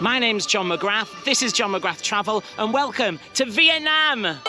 My name's John McGrath, this is John McGrath Travel, and welcome to Vietnam!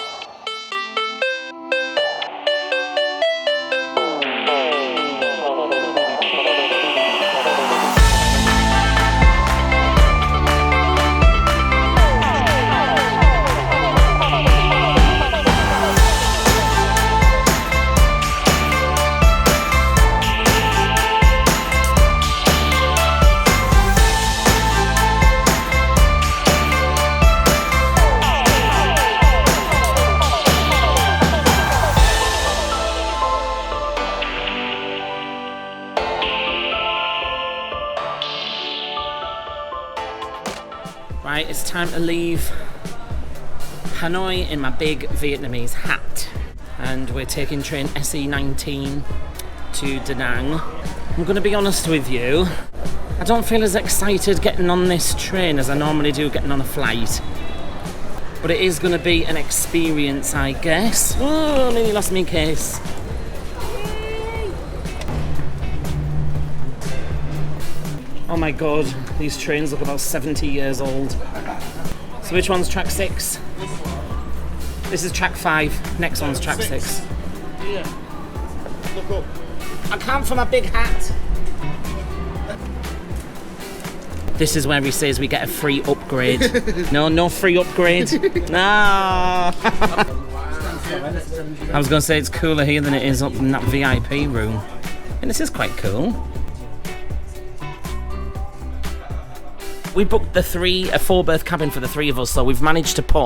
Right, it's time to leave Hanoi in my big Vietnamese hat. And we're taking train SE19 to Da Nang. I'm going to be honest with you, I don't feel as excited getting on this train as I normally do getting on a flight. But it is going to be an experience, I guess. Oh, I nearly lost my case. Oh my god, these trains look about 70 years old. So which one's track 6? This is track 5. Next one's track 6. Yeah. Look up. I can't for my big hat. This is where he says we get a free upgrade. No free upgrade. No. I was going to say it's cooler here than it is up in that VIP room. And this is quite cool. We booked a 4-berth cabin for the 3 of us, so we've managed to put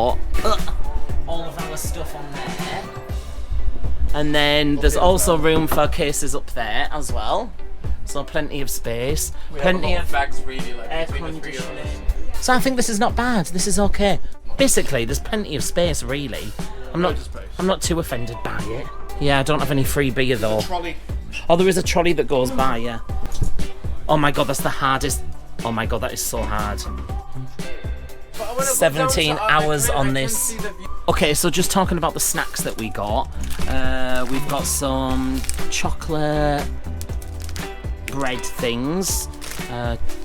all of our stuff on there. And then there's also room for cases up there as well. So plenty of space, plenty of bags really, like, air conditioning. So I think this is not bad. This is okay. Basically, there's plenty of space really. I'm not too offended by it. Yeah, I don't have any free beer though. Oh, there is a trolley that goes by, yeah. Oh my god, that's the hardest. Oh my god, that is so hard. 17 hours on this. Okay, so just talking about the snacks that we got. We've got some chocolate bread things,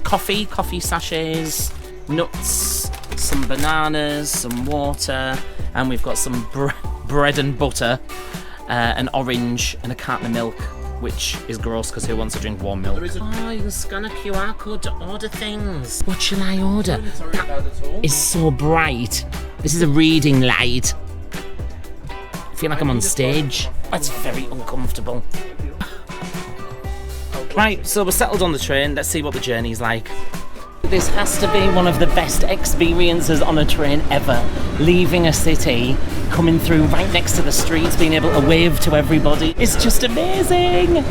coffee sachets, nuts, some bananas, some water, and we've got some bread and butter, an orange, and a carton of milk. Which is gross because who wants to drink warm milk? Oh, you can scan a QR code to order things. What shall I order? That is so bright. This is a reading light. I feel like I'm on stage. That's very uncomfortable. Right, so we're settled on the train. Let's see what the journey's like. This has to be one of the best experiences on a train ever. Leaving a city, coming through right next to the streets, being able to wave to everybody. It's just amazing!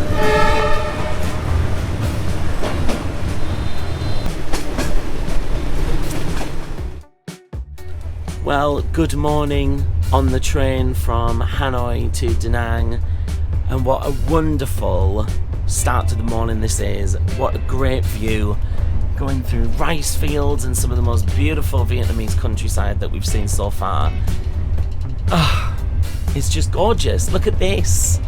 Well, good morning on the train from Hanoi to Da Nang. And what a wonderful start to the morning this is. What a great view. Going through rice fields and some of the most beautiful Vietnamese countryside that we've seen so far. Ah, it's just gorgeous. Look at this.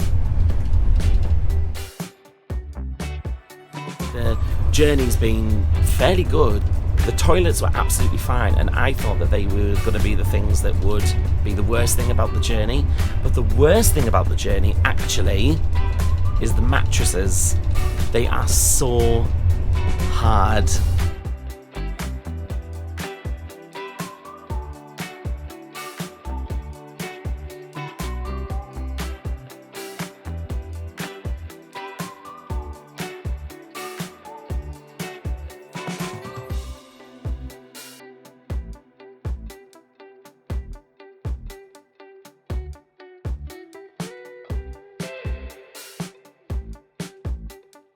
The journey's been fairly good. The toilets were absolutely fine, and I thought that they were going to be the things that would be the worst thing about the journey. But the worst thing about the journey, actually, is the mattresses. They are so hard.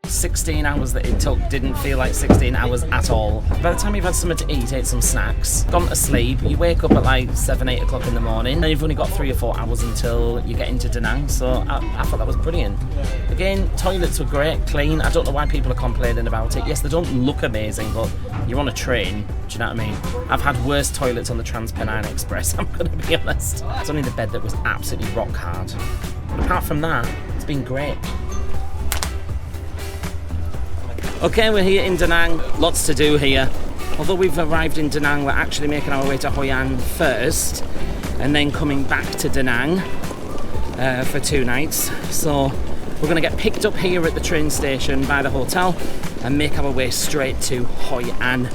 $16 hours that it took didn't feel like 16 hours at all. By the time you've had something to eat, ate some snacks, gone to sleep, you wake up at like 7-8 o'clock in the morning, and you've only got 3 or 4 hours until you get into Da Nang, so I thought that was brilliant. Again, toilets were great, clean. I don't know why people are complaining about it. Yes, they don't look amazing, but you're on a train, do you know what I mean? I've had worse toilets on the Trans-Pennine Express, I'm going to be honest. It's only the bed that was absolutely rock hard. But apart from that, it's been great. Okay, we're here in Da Nang. Lots to do here. although we've arrived in Da Nang, we're actually making our way to Hoi An first and then coming back to Da Nang for 2 nights. So we're going to get picked up here at the train station by the hotel and make our way straight to Hoi An.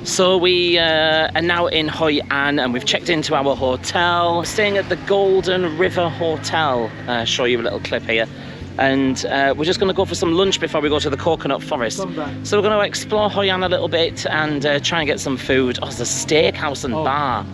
So we are now in Hoi An and we've checked into our hotel. We're staying at the Golden River Hotel. Show you a little clip here. And we're just going to go for some lunch before we go to the coconut forest. So we're going to explore Hoi An a little bit and try and get some food. Oh, there's a steakhouse and bar.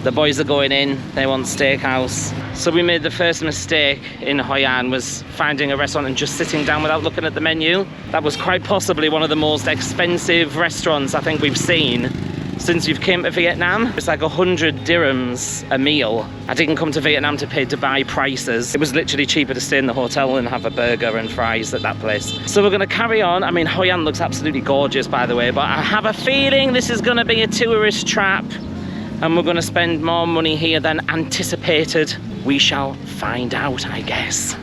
The boys are going in. They want steakhouse. So we made the first mistake in Hoi An was finding a restaurant and just sitting down without looking at the menu. That was quite possibly one of the most expensive restaurants I think we've seen since you've came to Vietnam. It's like 100 dirhams a meal. I didn't come to Vietnam to pay Dubai prices. It was literally cheaper to stay in the hotel and have a burger and fries at that place. So we're going to carry on. I mean, Hoi An looks absolutely gorgeous, by the way, but I have a feeling this is going to be a tourist trap and we're going to spend more money here than anticipated. We shall find out, I guess.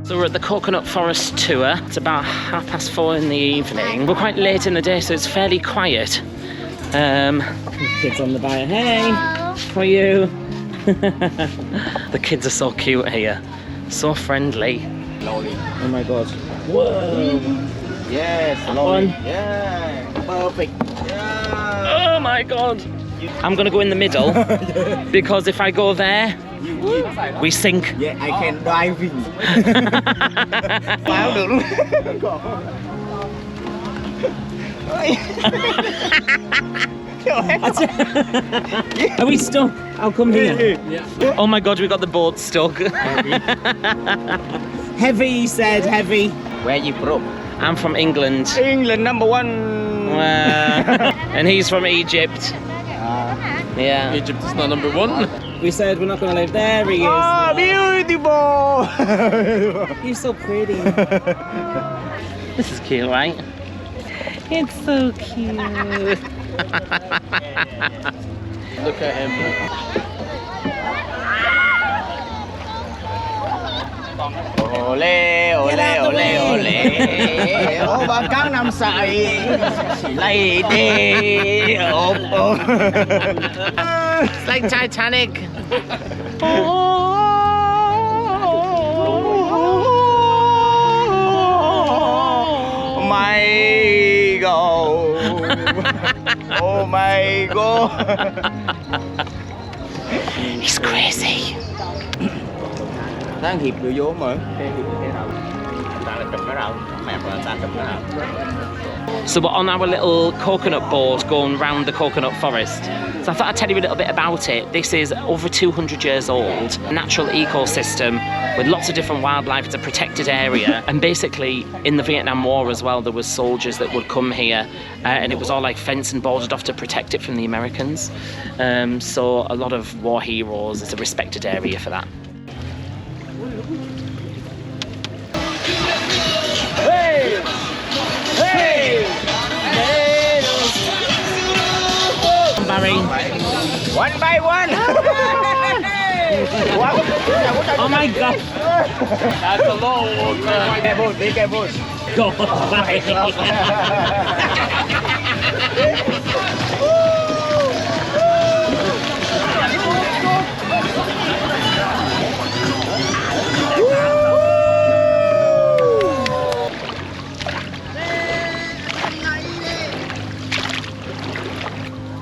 So we're at the Coconut Forest tour. It's about 4:30 in the evening. We're quite late in the day, so it's fairly quiet. Kids on the bar. Hey, how are you? The kids are so cute here. So friendly. Slowly. Oh my god. Whoa. Yes, slowly. Yeah, perfect. Yeah. Oh my god. I'm gonna go in the middle because if I go there, we sink. Yeah, I can diving. Are we stuck? I'll come here. Yeah. Oh my god, we got the boat stuck. Heavy, he said, heavy. Where you from? I'm from England. England #1. And he's from Egypt. Yeah. Egypt is not #1. We said we're not going to live there. He is. Oh, beautiful! You're so pretty. This is cute, right? It's so cute. Look at him. Ole, ole, ole, ole. Oh, bà cắn nằm sậy. Lady. Oh, oh. It's like Titanic. Oh my god. Oh my god. He's crazy. Đang hiệp vô vô mà. Hiệp cái đầu. Ta là chụp cái đầu. Mẹ là ta chụp cái đầu. So we're on our little coconut boat going round the coconut forest. So I thought I'd tell you a little bit about it. This is over 200 years old, natural ecosystem with lots of different wildlife. It's a protected area. And basically in the Vietnam War as well, there was soldiers that would come here and it was all like fenced and boarded off to protect it from the Americans. So a lot of war heroes. It's a respected area for that. Hey! Hey! Barry. One by one! Oh my god! That's a long one. Be careful, be careful. God, Barry.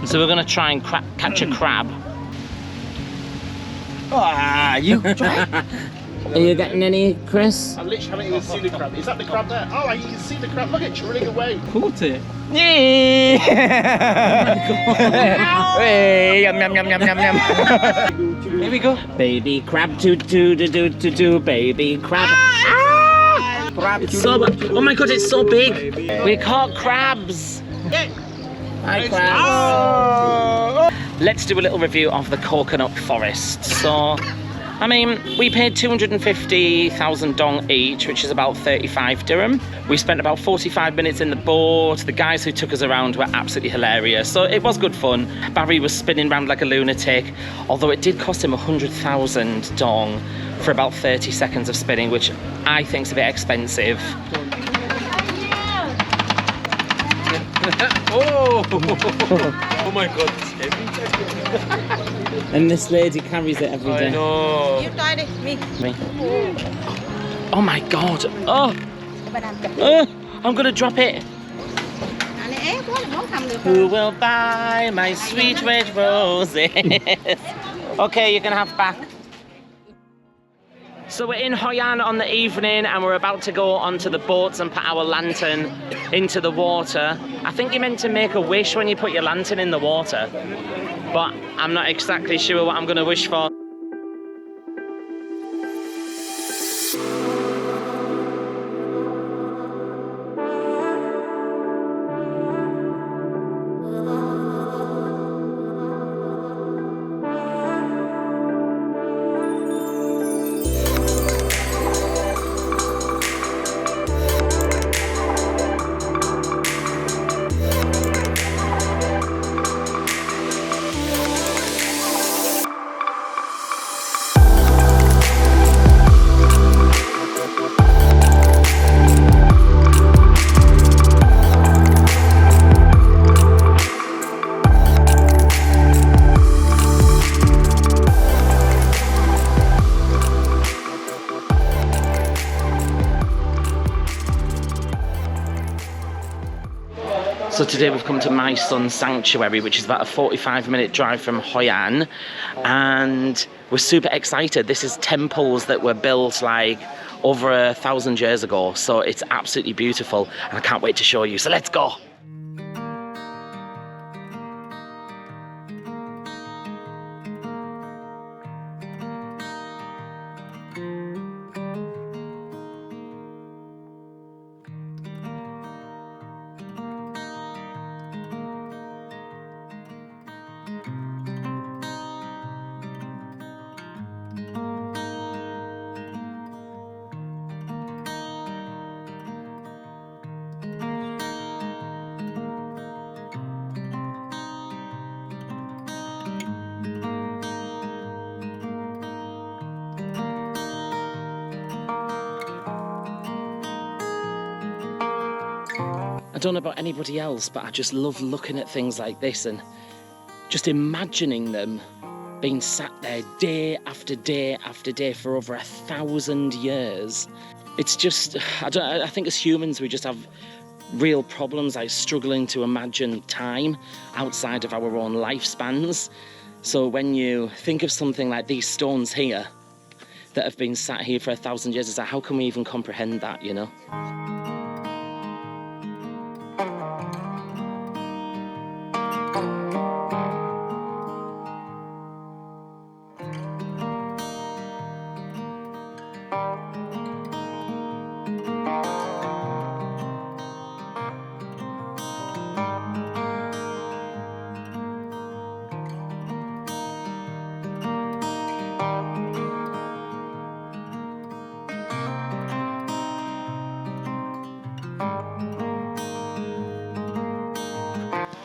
So we're going to try and catch a crab. Ah, you try. Are you getting any, Chris? I literally haven't even seen the crab. Is that the crab there? Oh, you can see the crab. Look, it's running away. Caught it. Hey, yum yum yum yum yum yum. Here we go. Baby crab, do, baby crab. Ah! Crab. It's so, oh my god, it's so big. We caught crabs. Hi, crabs. Let's do a little review of the coconut forest. So, I mean, we paid 250,000 dong each, which is about 35 dirham. We spent about 45 minutes in the boat. The guys who took us around were absolutely hilarious. So it was good fun. Barry was spinning around like a lunatic, although it did cost him 100,000 dong for about 30 seconds of spinning, which I think is a bit expensive. Oh my god, it's heavy. And this lady carries it every day. I know. You try it, me. Oh my god. Oh, I'm gonna drop it. Who will buy my sweet red roses? Okay, you can have back. So we're in Hoi An on the evening and we're about to go onto the boats and put our lantern into the water. I think you're meant to make a wish when you put your lantern in the water, but I'm not exactly sure what I'm going to wish for. So today we've come to My Son Sanctuary, which is about a 45-minute drive from Hoi An, and we're super excited. This is temples that were built like over 1,000 years ago, so it's absolutely beautiful and I can't wait to show you. So let's go. I don't know about anybody else, but I just love looking at things like this and just imagining them being sat there day after day after day for over 1,000 years. It's just, I think as humans we just have real problems like struggling to imagine time outside of our own lifespans. So when you think of something like these stones here that have been sat here for 1,000 years, it's like, how can we even comprehend that, you know?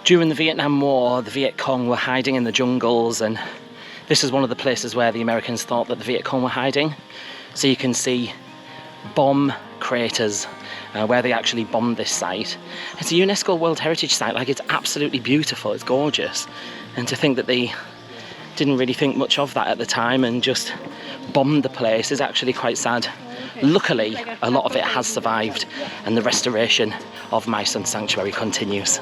During the Vietnam War, the Viet Cong were hiding in the jungles, and this is one of the places where the Americans thought that the Viet Cong were hiding. So you can see bomb craters where they actually bombed this site. It's a UNESCO World Heritage Site, like it's absolutely beautiful, it's gorgeous. And to think that they didn't really think much of that at the time and just bombed the place is actually quite sad. Luckily, a lot of it has survived and the restoration of My Son Sanctuary continues.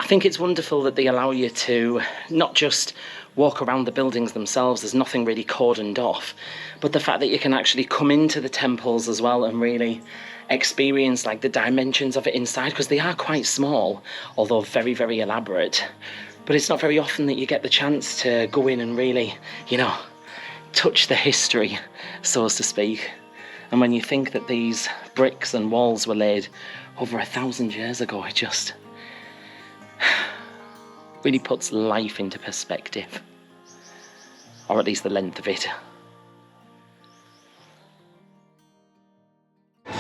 think it's wonderful that they allow you to not just walk around the buildings themselves, there's nothing really cordoned off, but the fact that you can actually come into the temples as well and really experience like the dimensions of it inside, because they are quite small, although very, very elaborate. But it's not very often that you get the chance to go in and really, you know, touch the history, so to speak. And when you think that these bricks and walls were laid over 1,000 years ago, it just really puts life into perspective, or at least the length of it.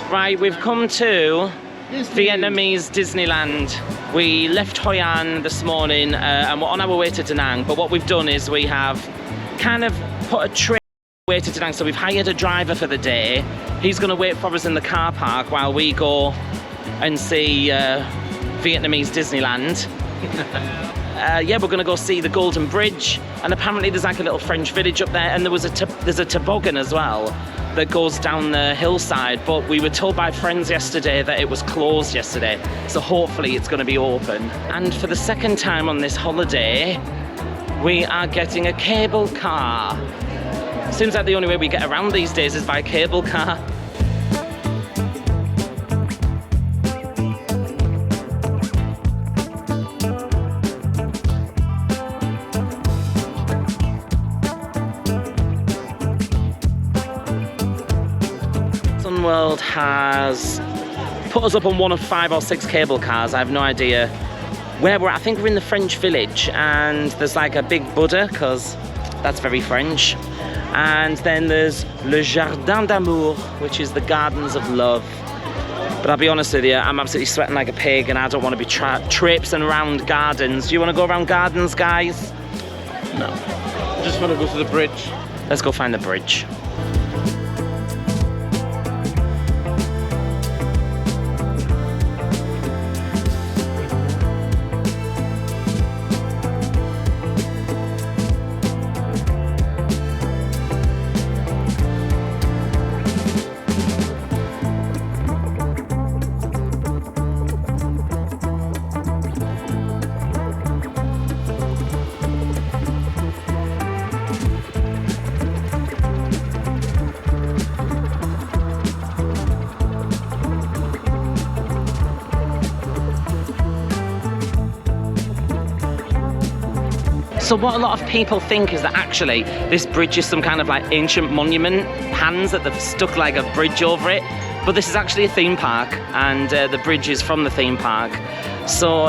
Right, we've come to Vietnamese Disneyland. We left Hoi An this morning and we're on our way to Da Nang, but what we've done is we have kind of put a train way to Da Nang, so we've hired a driver for the day. He's going to wait for us in the car park while we go and see Vietnamese Disneyland. Yeah, we're going to go see the Golden Bridge, and apparently there's like a little French village up there, and there's a toboggan as well that goes down the hillside, but we were told by friends yesterday that it was closed yesterday, so hopefully it's going to be open. And for the second time on this holiday, we are getting a cable car. Seems like the only way we get around these days is by cable car. World has put us up on one of 5 or 6 cable cars. I have no idea where we're at. I think we're in the French Village, and there's like a big Buddha, because that's very French. And then there's Le Jardin d'Amour, which is the Gardens of Love. But I'll be honest with you, I'm absolutely sweating like a pig, and I don't want to be traipsing around gardens. Do you want to go around gardens, guys? No. I just want to go to the bridge. Let's go find the bridge. So what a lot of people think is that actually this bridge is some kind of like ancient monument, hands that they've stuck like a bridge over it. But this is actually a theme park, and the bridge is from the theme park. So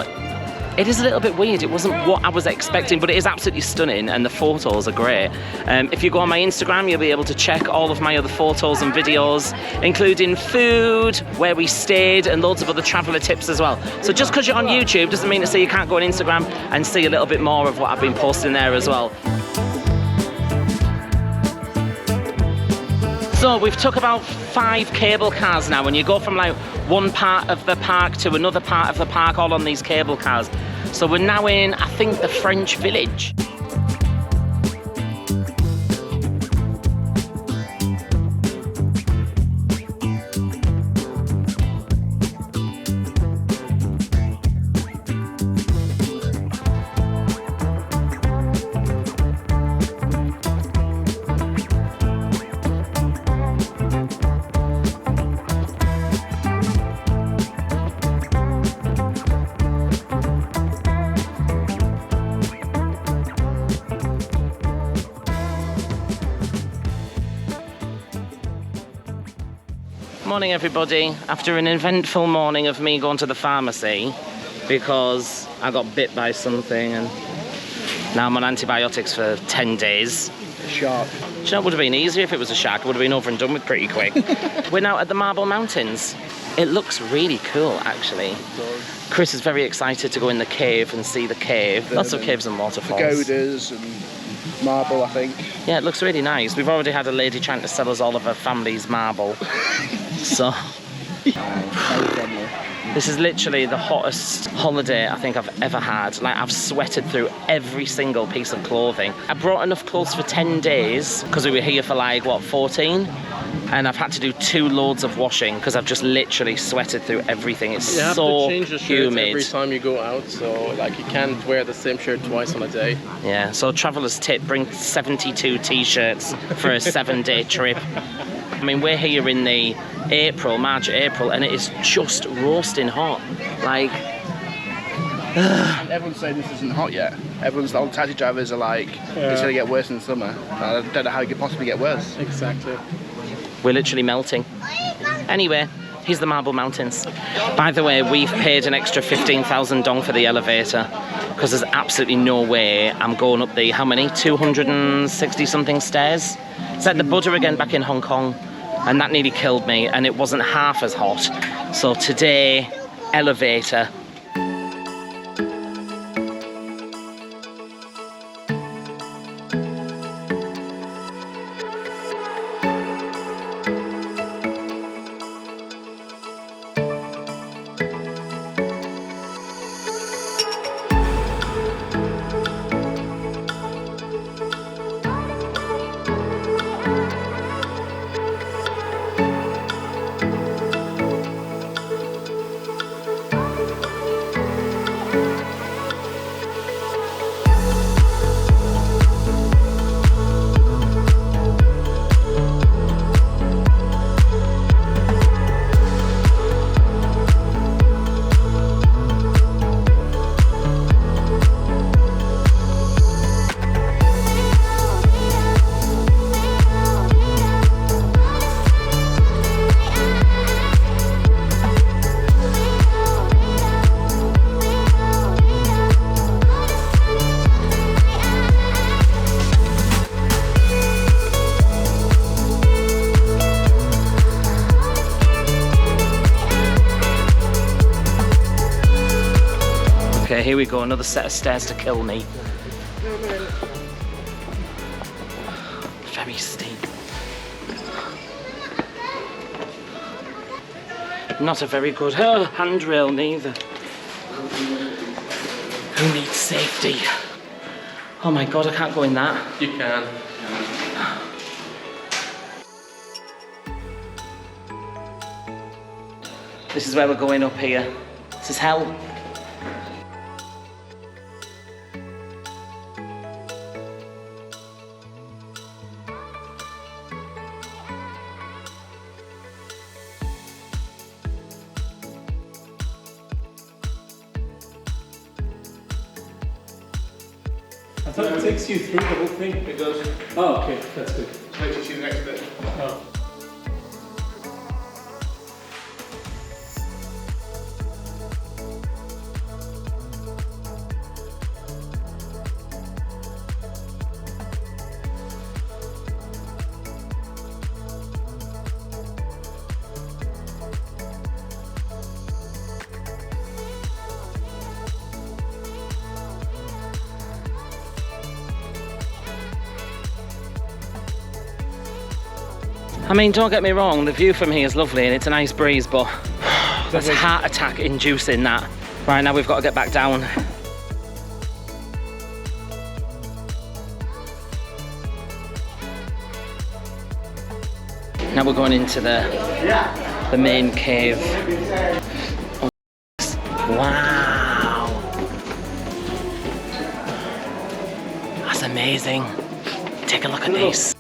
it is a little bit weird. It wasn't what I was expecting, but it is absolutely stunning, and the photos are great. If you go on my Instagram, you'll be able to check all of my other photos and videos, including food, where we stayed, and loads of other traveller tips as well. So just because you're on YouTube doesn't mean to say you can't go on Instagram and see a little bit more of what I've been posting there as well. So we've took about 5 cable cars now, and you go from like one part of the park to another part of the park, all on these cable cars. So we're now in, I think, the French Village. Morning everybody. After an eventful morning of me going to the pharmacy because I got bit by something and now I'm on antibiotics for 10 days. Shark. Do you know, it would have been easier if it was a shark. It would have been over and done with pretty quick. We're now at the Marble Mountains. It looks really cool actually. Chris is very excited to go in the cave and see the cave. Lots of caves and waterfalls. Pagodas and marble, I think. Yeah, it looks really nice. We've already had a lady trying to sell us all of her family's marble. So this is literally the hottest holiday I think I've ever had. Like, I've sweated through every single piece of clothing. I brought enough clothes for 10 days because we were here for like, what, 14? And I've had to do 2 loads of washing because I've just literally sweated through everything. It's You have so to change the shirts humid. every time you go out, so like you can't wear the same shirt twice on a day. Yeah, so traveller's tip, bring 72 t-shirts for a 7-day trip. I mean, we're here in the March, April, and it is just roasting hot. Like, Everyone's saying this isn't hot yet. All the taxi drivers are like, it's going to get worse in the summer. I don't know how it could possibly get worse. Exactly. we're literally melting. Anyway, here's the Marble Mountains. By the way, we've paid an extra 15,000 dong for the elevator because there's absolutely no way I'm going up the, how many, 260 something stairs? It's like the Buddha again back in Hong Kong, and that nearly killed me, and it wasn't half as hot. So today, elevator. Okay, here we go, another set of stairs to kill me. Very steep. Not a very good handrail neither. Who needs safety? Oh my god, I can't go in that. You can. This is where we're going up here. This is hell. I thought it takes you through the whole thing. It does. Oh, okay, that's good. Wait till you see the next bit. Oh. I mean, don't get me wrong, the view from here is lovely and it's a nice breeze, but that's heart attack inducing that. Right, now we've got to get back down. Now we're going into the main cave. Oh, wow. That's amazing. Take a look at this.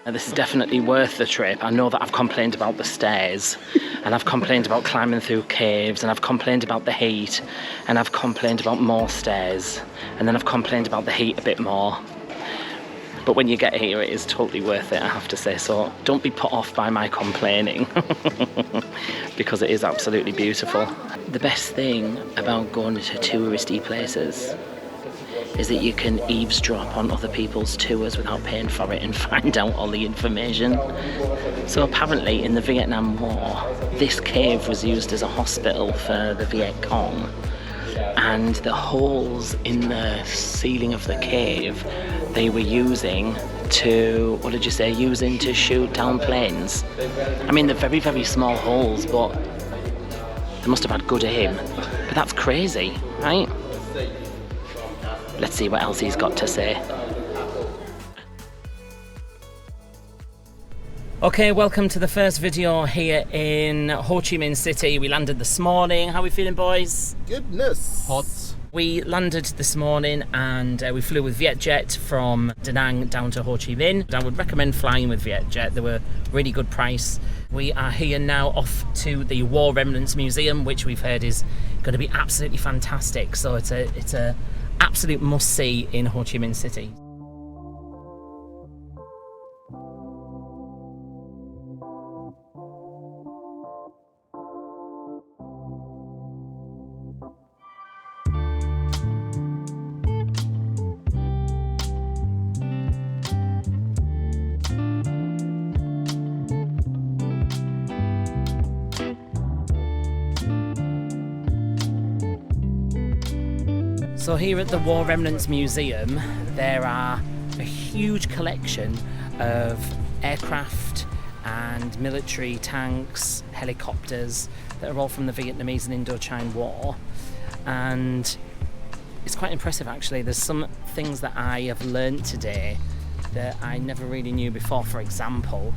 This is definitely worth the trip. I know that I've complained about the stairs, and I've complained about climbing through caves, and I've complained about the heat, and I've complained about more stairs, and then I've complained about the heat a bit more. But when you get here, it is totally worth it, I have to say. So don't be put off by my complaining, because it is absolutely beautiful. The best thing about going to touristy places is that you can eavesdrop on other people's tours without paying for it and find out all the information. So apparently in the Vietnam War, this cave was used as a hospital for the Viet Cong, and the holes in the ceiling of the cave they were using to, what did you say, using to shoot down planes. I mean, they're very, very small holes, but they must have had good aim. But that's crazy, right? Let's see what else he's got to say. Okay, welcome to the first video here in Ho Chi Minh City. We landed this morning. How are we feeling, boys? Goodness. Hot. We landed this morning and we flew with Vietjet from Da Nang down to Ho Chi Minh. I would recommend flying with Vietjet. They were really good price. We are here now off to the War Remnants Museum, which we've heard is going to be absolutely fantastic. So it's a absolute must-see in Ho Chi Minh City. So here at the War Remnants Museum, there are a huge collection of aircraft and military tanks, helicopters that are all from the Vietnamese and Indochine War. And it's quite impressive actually. There's some things that I have learned today that I never really knew before. For example,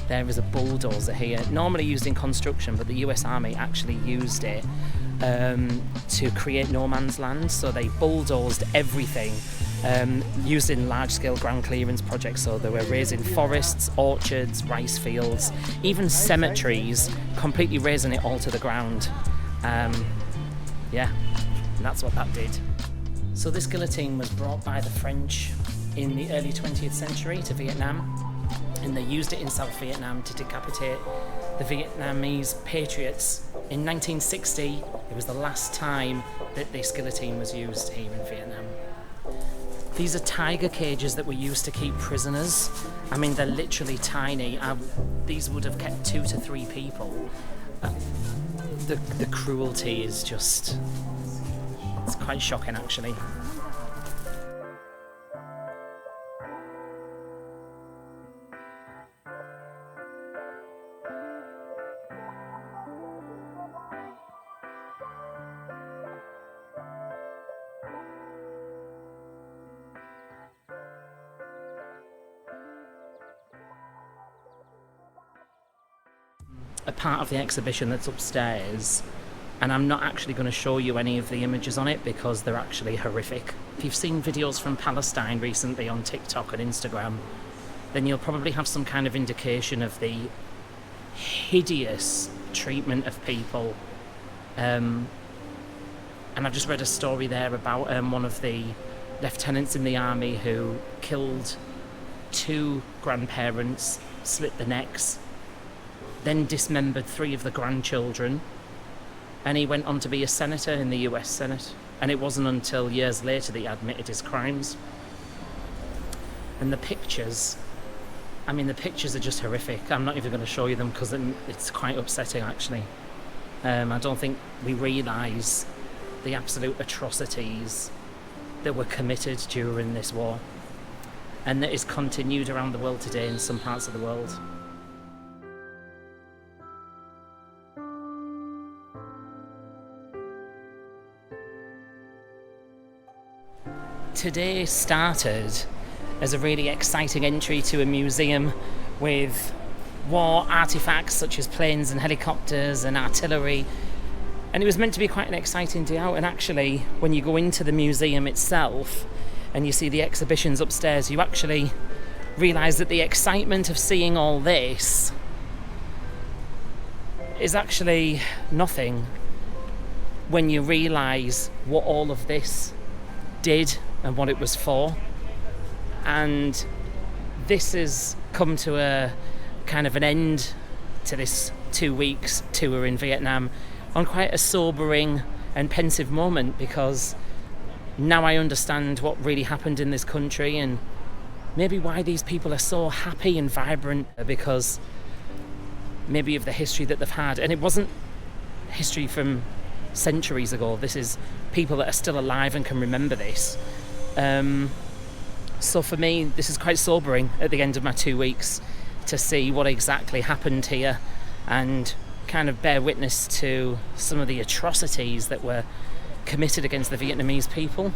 there is a bulldozer here, normally used in construction, but the US Army actually used it to create no man's land. So they bulldozed everything using large-scale ground clearance projects. So they were raising forests, orchards, rice fields, even cemeteries, completely razing it all to the ground. Yeah, and that's what that did. So this guillotine was brought by the French in the early 20th century to Vietnam, and they used it in South Vietnam to decapitate the Vietnamese patriots. In 1960, it was the last time that this guillotine was used here in Vietnam. These are tiger cages that were used to keep prisoners. I mean, they're literally tiny. These would have kept 2 to 3 people. The cruelty is just, it's quite shocking actually. A part of the exhibition that's upstairs, and I'm not actually going to show you any of the images on it because they're actually horrific. If you've seen videos from Palestine recently on TikTok and Instagram, then you'll probably have some kind of indication of the hideous treatment of people. And I've just read a story there about one of the lieutenants in the army who killed 2 grandparents, slit their necks, then dismembered 3 of the grandchildren, and he went on to be a senator in the US Senate. And it wasn't until years later that he admitted his crimes. And the pictures, I mean, the pictures are just horrific. I'm not even going to show you them because it's quite upsetting actually. I don't think we realise the absolute atrocities that were committed during this war, and that is continued around the world today in some parts of the world. Today started as a really exciting entry to a museum with war artifacts such as planes and helicopters and artillery, and it was meant to be quite an exciting day out. And actually, when you go into the museum itself and you see the exhibitions upstairs, you actually realise that the excitement of seeing all this is actually nothing when you realise what all of this did and what it was for. And this has come to a kind of an end to this 2 weeks tour in Vietnam on quite a sobering and pensive moment, because now I understand what really happened in this country and maybe why these people are so happy and vibrant, because maybe of the history that they've had. And it wasn't history from centuries ago. This is people that are still alive and can remember this. So for me, this is quite sobering at the end of my 2 weeks to see what exactly happened here and kind of bear witness to some of the atrocities that were committed against the Vietnamese people.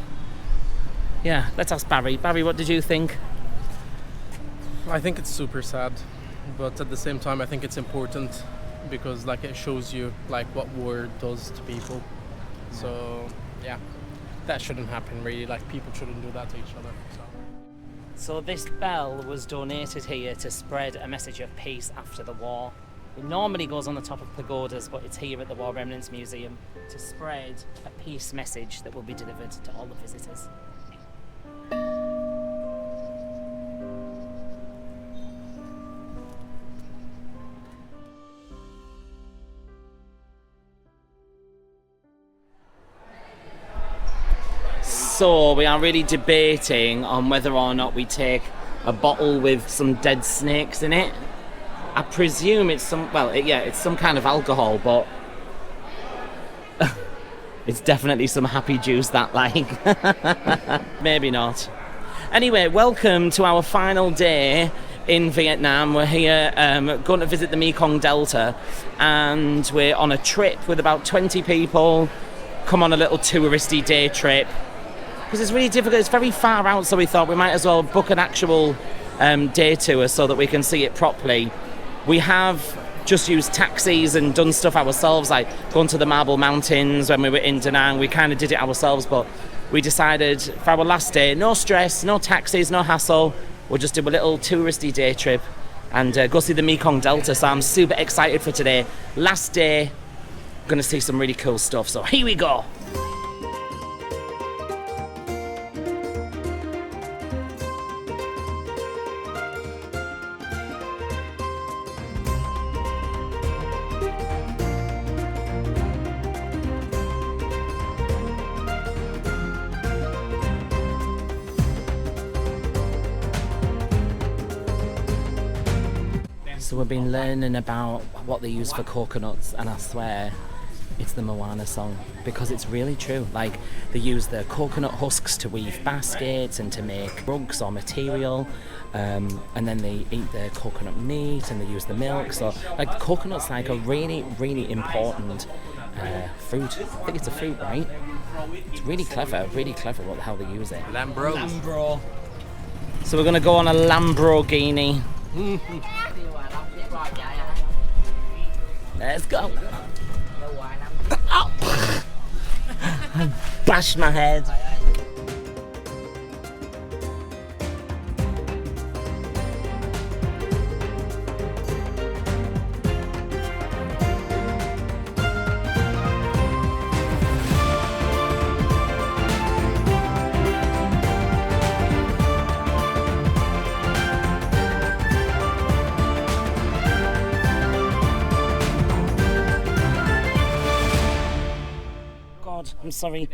Yeah, let's ask Barry. Barry, what did you think? I think it's super sad, but at the same time I think it's important because like it shows you like what war does to people. So yeah, that shouldn't happen really. Like people shouldn't do that to each other. So this bell was donated here to spread a message of peace after the war. It normally goes on the top of pagodas, but it's here at the War Remnants Museum to spread a peace message that will be delivered to all the visitors. So we are really debating on whether or not we take a bottle with some dead snakes in it. I presume it's it's some kind of alcohol, but it's definitely some happy juice that like. Maybe not. Anyway, welcome to our final day in Vietnam. We're here going to visit the Mekong Delta, and we're on a trip with about 20 people. Come on a little touristy day trip. Because it's really difficult, it's very far out, so we thought we might as well book an actual day tour so that we can see it properly. We have just used taxis and done stuff ourselves, like going to the Marble Mountains when we were in Da Nang. We kind of did it ourselves, but we decided for our last day, no stress, no taxis, no hassle. We'll just do a little touristy day trip and go see the Mekong Delta. So I'm super excited for today. Last day, gonna see some really cool stuff. So here we go. So we've been learning about what they use for coconuts, and I swear it's the Moana song, because it's really true. Like, they use the coconut husks to weave baskets and to make rugs or material, and then they eat the coconut meat and they use the milk. So like, coconut's like a really, really important fruit. I think it's a fruit, right? It's really clever what how they use it. Lambro. So we're gonna go on a Lamborghini. Let's go. Oh. I bashed my head. I'm sorry.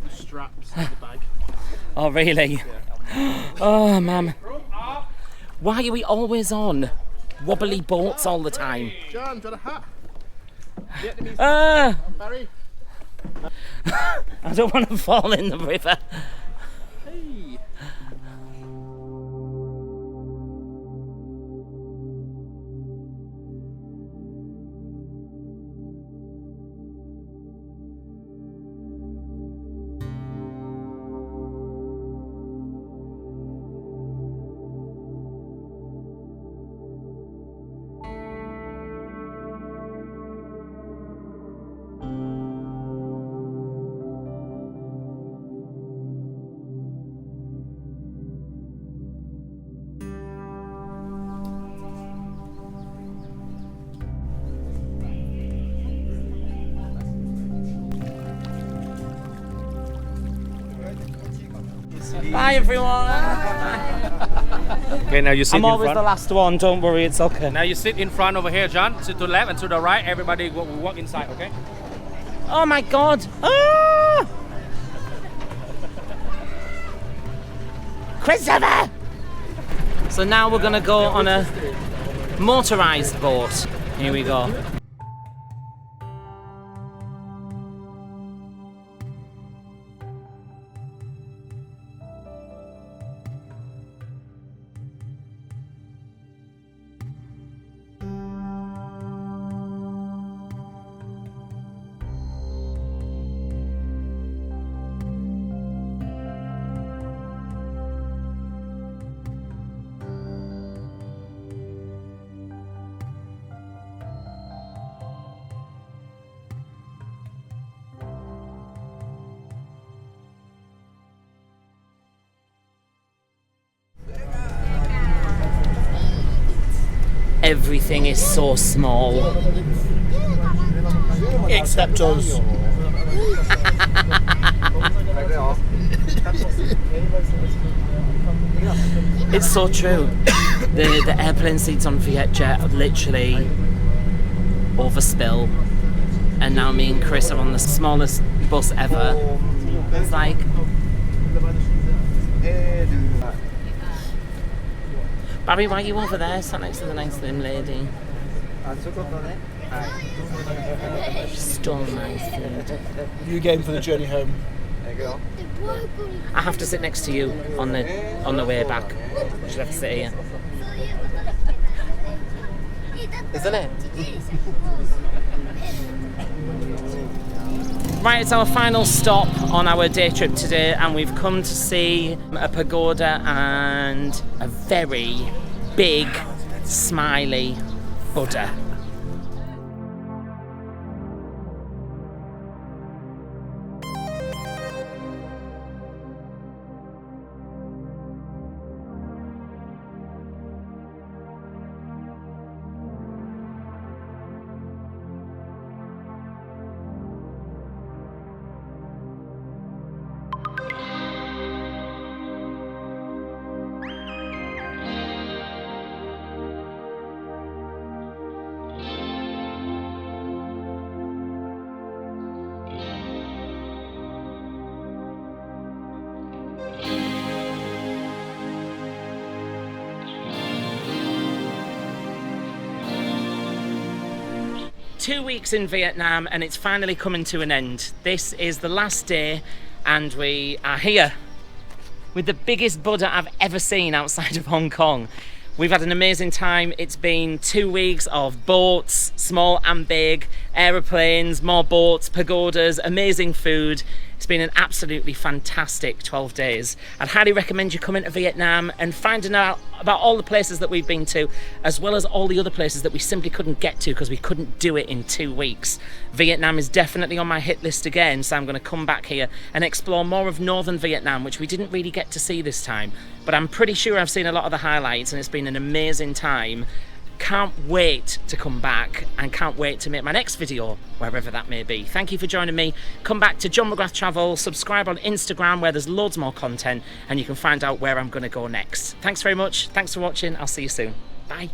Straps in the bag. Oh, really? Oh, man. Why are we always on wobbly boats all the time? John, got a hat? Barry. I don't want to fall in the river. Hey. Bye, everyone. Okay, now you sit I'm in always front. the last one. Don't worry, it's okay. Now you sit in front over here, John. Sit to the left and to the right. Everybody will walk inside, okay? Oh my God! Ah! Christopher! So now we're gonna go on a motorized boat. Here we go. everything is so small. Except us. It's so true. The airplane seats on VietJet are literally overspill, and now me and Chris are on the smallest bus ever. It's like, Barry, why are you over there, sat next to the nice slim lady? Still nice lady. You game for the journey home. I have to sit next to you on the way back. I should have to sit here. Isn't it? Right, it's our final stop on our day trip today, and we've come to see a pagoda and a very big, smiley Buddha. Two weeks in Vietnam, and it's finally coming to an end. This is the last day, and we are here with the biggest Buddha I've ever seen outside of Hong Kong. We've had an amazing time. It's been 2 weeks of boats, small and big, aeroplanes, more boats, pagodas, amazing food. It's been an absolutely fantastic 12 days. I'd highly recommend you coming to Vietnam and finding out about all the places that we've been to, as well as all the other places that we simply couldn't get to because we couldn't do it in 2 weeks. Vietnam is definitely on my hit list again, so I'm going to come back here and explore more of northern Vietnam, which we didn't really get to see this time. But I'm pretty sure I've seen a lot of the highlights, and it's been an amazing time. Can't wait to come back, and can't wait to make my next video, wherever that may be. Thank you for joining me. Come back to John McGrath Travel, subscribe on Instagram where there's loads more content, and you can find out where I'm going to go next. Thanks very much. Thanks for watching. I'll see you soon. Bye.